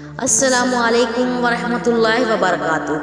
السلام علیکم ورحمۃ اللہ وبرکاتہ۔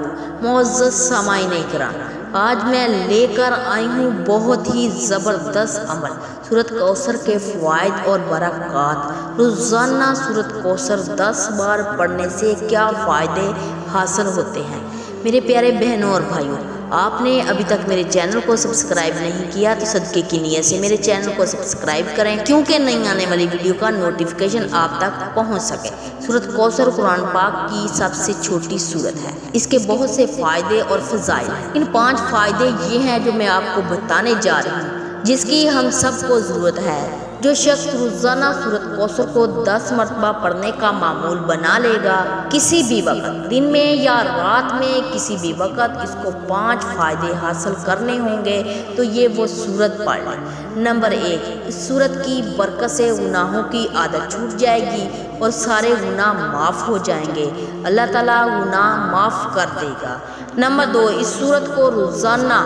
معزز سامعین کرام، آج میں لے کر آئی ہوں بہت ہی زبردست عمل، سورۃ کوثر کے فوائد اور برکات۔ روزانہ سورۃ کوثر 10 بار پڑھنے سے کیا فائدے حاصل ہوتے ہیں؟ میرے پیارے بہنوں اور بھائیوں، آپ نے ابھی تک میرے چینل کو سبسکرائب نہیں کیا تو صدقے کی نیت سے میرے چینل کو سبسکرائب کریں، کیونکہ نئی آنے والی ویڈیو کا نوٹیفیکیشن آپ تک پہنچ سکے۔ سورۃ کوثر قرآن پاک کی سب سے چھوٹی سورت ہے، اس کے بہت سے فائدے اور فضائل ہیں۔ ان 5 فائدے یہ ہیں جو میں آپ کو بتانے جا رہی ہوں، جس کی ہم سب کو ضرورت ہے۔ جو شخص روزانہ سورۃ کوثر کو 10 مرتبہ پڑھنے کا معمول بنا لے گا، کسی بھی وقت، دن میں یا رات میں کسی بھی وقت اس کو 5 فائدے حاصل کرنے ہوں گے تو یہ وہ سورت پڑھ لے۔ نمبر 1، اس سورت کی برکت سے گناہوں کی عادت چھوٹ جائے گی اور سارے گناہ معاف ہو جائیں گے۔ اللہ تعالیٰ گناہ معاف کر دے گا۔ نمبر 2، اس سورت کو روزانہ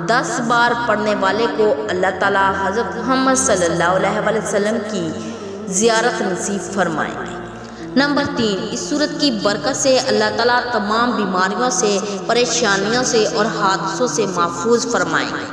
10 بار پڑھنے والے کو اللہ تعالیٰ حضرت محمد صلی اللہ علیہ وسلم کی زیارت نصیب فرمائیں گے۔ نمبر 3، اس سورت کی برکت سے اللہ تعالیٰ تمام بیماریوں سے، پریشانیوں سے اور حادثوں سے محفوظ فرمائیں گے۔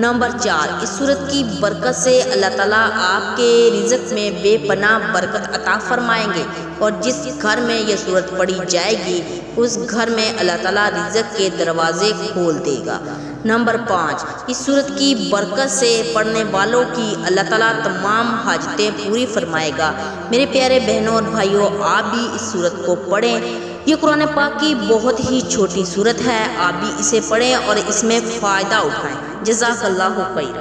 نمبر 4، اس سورت کی برکت سے اللہ تعالیٰ آپ کے رزق میں بے پناہ برکت عطا فرمائیں گے، اور جس گھر میں یہ سورت پڑھی جائے گی اس گھر میں اللہ تعالیٰ رزق کے دروازے کھول دے گا۔ نمبر 5، اس سورت کی برکت سے پڑھنے والوں کی اللہ تعالیٰ تمام حاجتیں پوری فرمائے گا۔ میرے پیارے بہنوں اور بھائیوں، آپ بھی اس سورت کو پڑھیں۔ یہ قرآن پاک کی بہت ہی چھوٹی سورت ہے، آپ بھی اسے پڑھیں اور اس میں فائدہ اٹھائیں۔ جزاک اللہ خیر۔